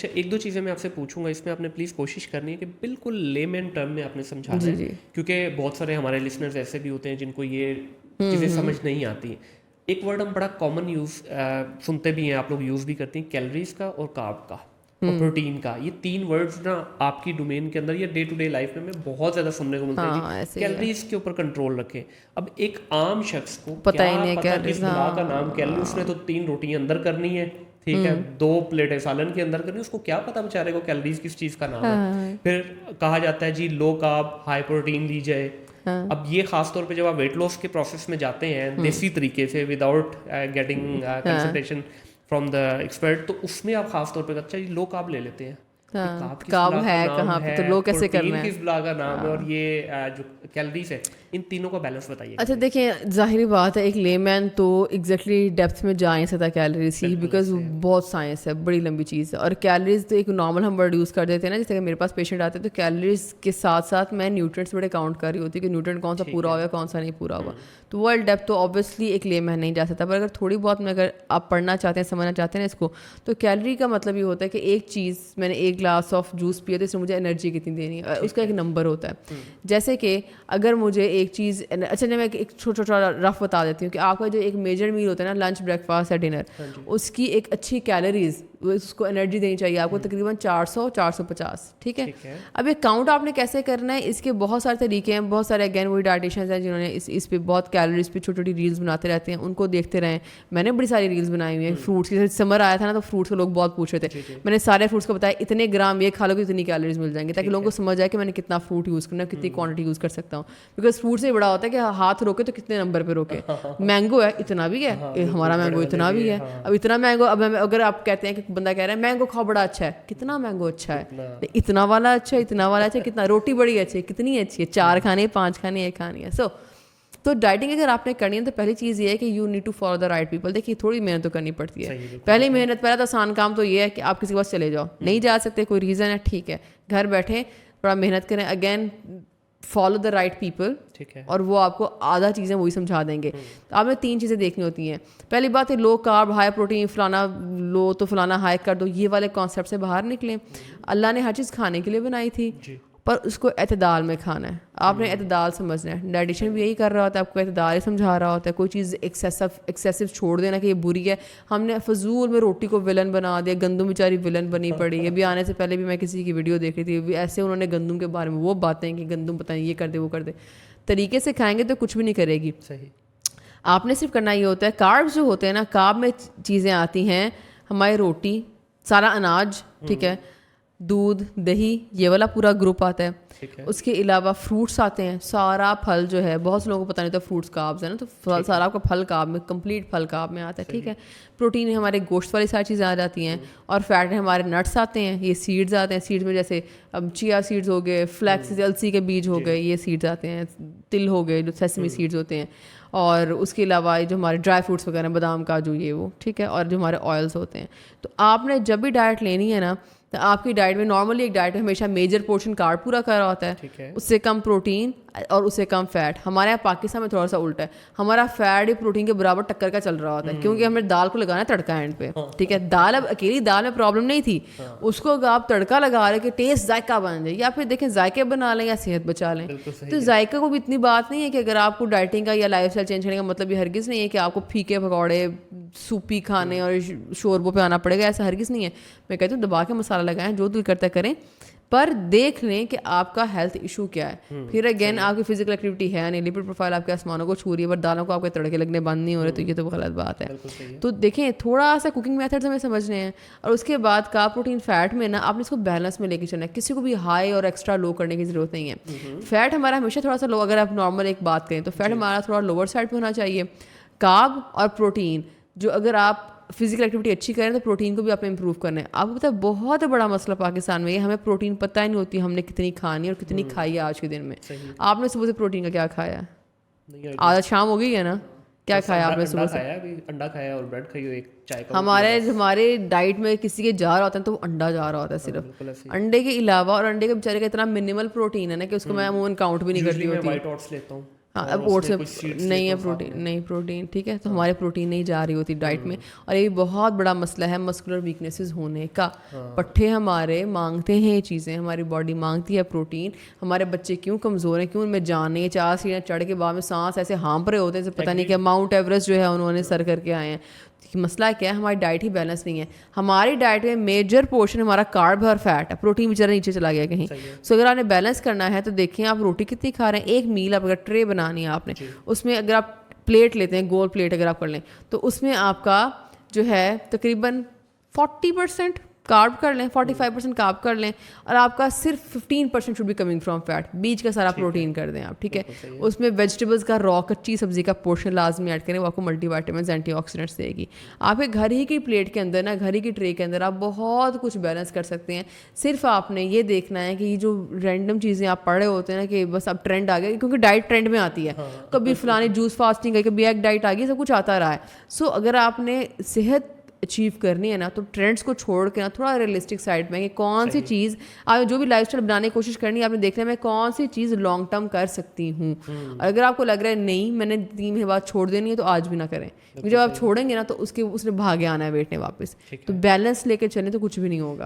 اچھا ایک دو چیزیں میں آپ سے پوچھوں گا, اس میں آپ نے پلیز کوشش کرنی ہے کہ بالکل لیمن ٹرم میں آپ نے سمجھا دیں, کیونکہ بہت سارے ہمارے لسنرز ایسے بھی ہوتے ہیں جن کو یہ چیزیں سمجھ نہیں آتی. ایک ورڈ ہم بڑا کامن یوز سنتے بھی ہیں, آپ لوگ یوز بھی کرتے ہیں, کیلریز کا اور کارب کا اور پروٹین کا. یہ تین ورڈز نا آپ کی ڈومین کے اندر یا ڈے ٹو ڈے لائف میں بہت زیادہ سننے کو ملتا ہے کہ کیلریز کے اوپر کنٹرول رکھیں. اب ایک عام شخص کو کیا پتا کس بلا کا نام کیلری, اس نے تو 3 روٹی اندر کرنی ہے, ٹھیک ہے, 2 پلیٹیں سالن کے اندر کرنی, اس کو کیا پتا بیچارے کو کیلریز کس چیز کا نام ہے. پھر کہا جاتا ہے جی لو کارب ہائی پروٹین لی جائے. اب یہ خاص طور پہ جب آپ ویٹ لاس کے پروسیس میں جاتے ہیں دیسی طریقے سے without getting consultation from the expert, تو اس میں آپ خاص طور پہ اچھا جی لو کارب لے لیتے ہیں, کارب ہے کہاں پہ, تو لو کیسے کرنا ہے, کس بلا کا نام ہے, اور یہ جو کیلریز ہے ان تینوں کا بیلنس بتائیے. اچھا دیکھیں, ظاہری بات ہے ایک لے مین تو ایگزیکٹلی ڈیپتھ میں جا نہیں سکتا کیلریز کی, بیکاز بہت سائنس ہے, بڑی لمبی چیز ہے. اور کیلریز تو ایک نارمل ہم ورڈ یوز کر دیتے ہیں نا, جیسے کہ میرے پاس پیشنٹ آتے ہیں تو کیلریز کے ساتھ ساتھ میں نیوٹرینٹس بڑے کاؤنٹ کر رہی ہوتی ہے کہ نیوٹرینٹ کون سا پورا ہوا کون سا نہیں پورا ہوا. تو ورلڈ ڈیپتھ تو آبویسلی ایک لے مین نہیں جا سکتا, پر اگر تھوڑی بہت میں اگر آپ پڑھنا چاہتے ہیں سمجھنا چاہتے ہیں اس کو, تو کیلری کا مطلب یہ ہوتا ہے کہ ایک چیز میں نے 1 گلاس آف جوس پیا تو اس میں مجھے انرجی کتنی دینی ہے, اس کا ایک نمبر ہوتا ہے. جیسے کہ اگر مجھے ایک چیز, اچھا میں ایک چھوٹا چھوٹا رف بتا دیتی ہوں کہ آپ کا جو ایک میجر میل ہوتا ہے نا, لنچ بریک فاسٹ یا ڈنر, اس کی ایک اچھی کیلریز, اس کو انرجی دینی چاہیے آپ کو تقریباً 400-450, ٹھیک ہے. اب یہ کاؤنٹ آپ نے کیسے کرنا ہے, اس کے بہت سارے طریقے ہیں, بہت سارے اگین وہی ڈائٹیشنز ہیں جنہوں نے اس پہ بہت کیلریز پہ چھوٹی چھوٹی ریلز بناتے رہتے ہیں, ان کو دیکھتے رہیں. میں نے بڑی ساری ریلز بنائی ہوئی ہیں فروٹس کی, سمر آیا تھا نا تو فروٹس کو لوگ بہت پوچھ رہے تھے, میں نے سارے فروٹس کو بتایا اتنے گرام یہ کھا لو کہ اتنی کیلریز مل جائیں گے, تاکہ لوگوں کو سمجھ آئے کہ میں نے کتنا فروٹ یوز کرنا ہے, کتنی کوانٹٹی یوز کر سکتا ہوں. بیکاز فروٹ سے بڑا ہوتا ہے کہ ہاتھ روکے تو کتنے نمبر پہ روکے. مینگو ہے اتنا بھی ہے, ہمارا مینگو اتنا بھی ہے, اب اتنا مینگو, اب اگر آپ کہتے ہیں کہ بندہ کہہ رہا ہے مینگو کھاؤ بڑا اچھا ہے, کتنا مینگو اچھا ہے, اتنا والا اچھا ہے, اتنا والا اچھا ہے, کتنا روٹی بڑی اچھی ہے, کتنی اچھی ہے, 4 کھانے 5 کھانے 1 کھانی ہے. تو ڈائٹنگ اگر آپ نے کرنی ہے تو پہلی چیز یہ ہے کہ you need to follow the right people. دیکھیے تھوڑی محنت تو کرنی پڑتی ہے. پہلی محنت, پہلا تو آسان کام تو یہ ہے کہ آپ کسی کے پاس چلے جاؤ, نہیں جا سکتے کوئی ریزن ہے, ٹھیک ہے, گھر بیٹھے تھوڑا محنت کریں, again follow the right people, اور وہ آپ کو آدھا چیزیں وہی سمجھا دیں گے. آپ نے 3 چیزیں دیکھنی ہوتی ہیں. پہلی بات ہے لو کارب ہائی پروٹین, فلانا لو تو فلانا ہائی کر دو, یہ والے کانسیپٹ سے باہر نکلیں. اللہ نے ہر چیز کھانے کے لیے بنائی تھی, پر اس کو اعتدال میں کھانا ہے. آپ نے اعتدال سمجھنا ہے. ڈائٹیشن بھی یہی کر رہا ہوتا ہے, آپ کو اعتدال ہی سمجھا رہا ہوتا ہے. کوئی چیز ایکسیسو چھوڑ دینا کہ یہ بری ہے. ہم نے فضول میں روٹی کو ولن بنا دیا, گندم بیچاری ولن بنی پڑی. ابھی آنے سے پہلے بھی میں کسی کی ویڈیو دیکھ رہی تھی, ایسے انہوں نے گندم کے بارے میں وہ باتیں کہ گندم پتہ نہیں یہ کر دے وہ کر دے. طریقے سے کھائیں گے تو کچھ بھی نہیں کرے گی. آپ نے صرف کرنا یہ ہوتا ہے, کاربز جو ہوتے ہیں نا, کارب میں چیزیں آتی ہیں ہماری روٹی, سارا اناج, ٹھیک ہے, دودھ, دہی, یہ والا پورا گروپ آتا ہے. اس کے علاوہ فروٹس آتے ہیں, سارا پھل جو ہے, بہت سے لوگوں کو پتہ نہیں ہوتا فروٹس کاربز ہیں نا, تو سارا آپ کا پھل کارب میں, کمپلیٹ پھل کارب میں آتا ہے, ٹھیک ہے. پروٹین ہمارے گوشت والی ساری چیزیں آ جاتی ہیں, اور فیٹ ہمارے نٹس آتے ہیں, یہ سیڈز آتے ہیں. سیڈز میں جیسے اب چیا سیڈز ہو گئے, فلیکس السی کے بیج ہو گئے, یہ سیڈز آتے ہیں. تل ہو گئے جو سیسمی سیڈز ہوتے ہیں, اور اس کے علاوہ جو ہمارے ڈرائی فروٹس وغیرہ, بادام کاجو یہ وہ, ٹھیک ہے, اور جو ہمارے آئلس ہوتے ہیں. تو آپ نے جب بھی ڈائٹ لینی ہے نا, تو آپ کی ڈائٹ میں نارملی ایک ڈائٹ میں ہمیشہ میجر پورشن کارب پورا کر رہا ہوتا ہے, اس سے کم پروٹین اور اس سے کم فیٹ. ہمارے یہاں پاکستان میں تھوڑا سا الٹا ہے, ہمارا فیٹ ہی پروٹین کے برابر ٹکر کا چل رہا ہوتا ہے, کیونکہ ہمیں دال کو لگانا ہے تڑکا اینڈ پہ, ٹھیک ہے. دال, اب اکیلی دال میں پرابلم نہیں تھی, اس کو آپ تڑکا لگا رہے کہ ٹیسٹ ذائقہ بن جائے, یا پھر دیکھیں ذائقے بنا لیں یا صحت بچا لیں. تو ذائقہ کو بھی اتنی بات نہیں ہے کہ اگر آپ کو ڈائٹنگ کا یا لائف اسٹائل چینج کرنے کا مطلب یہ ہرگز نہیں ہے کہ آپ کو پھیکے پکوڑے سوپی کھانے اور شوربوں پہ آنا پڑے گا, ایسا ہرگز نہیں ہے. میں کہتی ہوں دبا کے مسالہ لگائیں, جو دل کرتا کریں, پر دیکھ لیں کہ آپ کا ہیلتھ ایشو کیا ہے. پھر اگین آپ کی فزیکل ایکٹیویٹی ہے نہیں, لپڈ پروفائل آپ کے آسمانوں کو چھو رہی ہے, پر دالوں کو آپ کے تڑکے لگنے بند نہیں ہو رہے, تو یہ تو غلط بات ہے. تو دیکھیں تھوڑا سا کوکنگ میتھڈز ہمیں سمجھنے ہیں, اور اس کے بعد کارب پروٹین فیٹ میں نا آپ نے اس کو بیلنس میں لے کے چلنا ہے. کسی کو بھی ہائی اور ایکسٹرا لو کرنے کی ضرورت نہیں ہے. فیٹ ہمارا ہمیشہ تھوڑا سا لو, اگر آپ نارمل ایک بات کریں تو فیٹ ہمارا تھوڑا لوور سائڈ پہ ہونا چاہیے. کارب اور پروٹین, جو اگر آپ فزیکل ایکٹیویٹی اچھی کریں تو پروٹین کو بھی آپ نے امپروو کرنا ہے. آپ کو پتہ ہے بہت بڑا مسئلہ پاکستان میں یہ, ہمیں پروٹین پتہ ہی نہیں ہوتی ہم نے کتنی کھانی اور کتنی کھائی ہے آج کے دن میں. آپ نے صبح سے پروٹین کا کیا کھایا ہے؟ آج شام ہو گئی ہے نا, کیا کھایا آپ نے صبح سے؟ انڈا کھایا اور بریڈ کھائی, ایک چائے کا. ہمارے ڈائٹ میں کسی کے جا رہا ہوتا ہے تو وہ انڈا جا رہا ہوتا ہے صرف. انڈے کے علاوہ, اور انڈے کے بیچارے کا اتنا منیمل پروٹین ہے نا کہ اس کو میں عموماً کاؤنٹ بھی نہیں کرتی ہوتی. وائٹ اوٹس لیتا ہوں. ہاں اب اوٹس نہیں ہے پروٹین ٹھیک ہے, تو ہمارے پروٹین نہیں جا رہی ہوتی ڈائٹ میں. اور یہ بہت بڑا مسئلہ ہے مسکولر ویکنیسز ہونے کا. پٹھے ہمارے مانگتے ہیں یہ چیزیں, ہماری باڈی مانگتی ہے پروٹین. ہمارے بچے کیوں کمزور ہیں, کیوں ان میں جان نہیں ہے, 4 سیڑھیاں چڑھ کے بعد میں سانس ایسے ہانپ رہے ہوتے ہیں پتہ نہیں کہ ماؤنٹ ایوریسٹ جو ہے انہوں نے سر کر کے آئے ہیں. مسئلہ کیا ہے, ہماری ڈائٹ ہی بیلنس نہیں ہے. ہماری ڈائٹ میں میجر پورشن ہمارا کارب ہے اور فیٹ ہے, پروٹین بیچارہ نیچے چلا گیا کہیں. سو اگر آپ نے بیلنس کرنا ہے تو دیکھیں آپ روٹی کتنی کھا رہے ہیں. ایک میل آپ اگر ٹرے بنانی ہے آپ نے, اس میں اگر آپ پلیٹ لیتے ہیں, گول پلیٹ اگر آپ کر لیں, تو اس میں آپ کا جو ہے تقریباً 40% کارب کر لیں, 45% کارب کر لیں, اور آپ کا صرف 15% should be coming from fat. بیچ کا سارا پروٹین کر دیں آپ, ٹھیک ہے. اس میں ویجیٹیبلس کا را کچی سبزی کا پورشن لازمی ایڈ کریں, وہ آپ کو ملٹی وائٹامنس اینٹی آکسیڈنٹس دے گی. آپ کے گھر ہی کی پلیٹ کے اندر نا, گھر ہی کی ٹرے کے اندر آپ بہت کچھ بیلنس کر سکتے ہیں. صرف آپ نے یہ دیکھنا ہے کہ یہ جو رینڈم چیزیں آپ پڑھے ہوتے ہیں نا کہ بس اب ٹرینڈ آ گیا, کیونکہ ڈائٹ ٹرینڈ میں آتی ہے, کبھی فلانی جوس فاسٹنگ ہے, کبھی ایگ ڈائٹ آ گئی, سب کچھ آتا رہا ہے. سو اگر آپ نے صحت اچیو کرنی ہے نا, تو ٹرینڈس کو چھوڑ کے نا تھوڑا ریئلسٹک سائڈ میں کہ کون سی چیز آپ جو بھی لائف اسٹائل بنانے کی کوشش کرنی ہے, آپ نے دیکھنا ہے میں کون سی چیز لانگ ٹرم کر سکتی ہوں. اور اگر آپ کو لگ رہا ہے نہیں میں نے 3 مہینے بعد چھوڑ دینی ہے, تو آج بھی نہ کریں, کیونکہ جب آپ چھوڑیں گے نا تو اس نے بھاگے آنا ہے ویٹ نے واپس. تو بیلنس لے کے چلیں تو کچھ بھی نہیں ہوگا.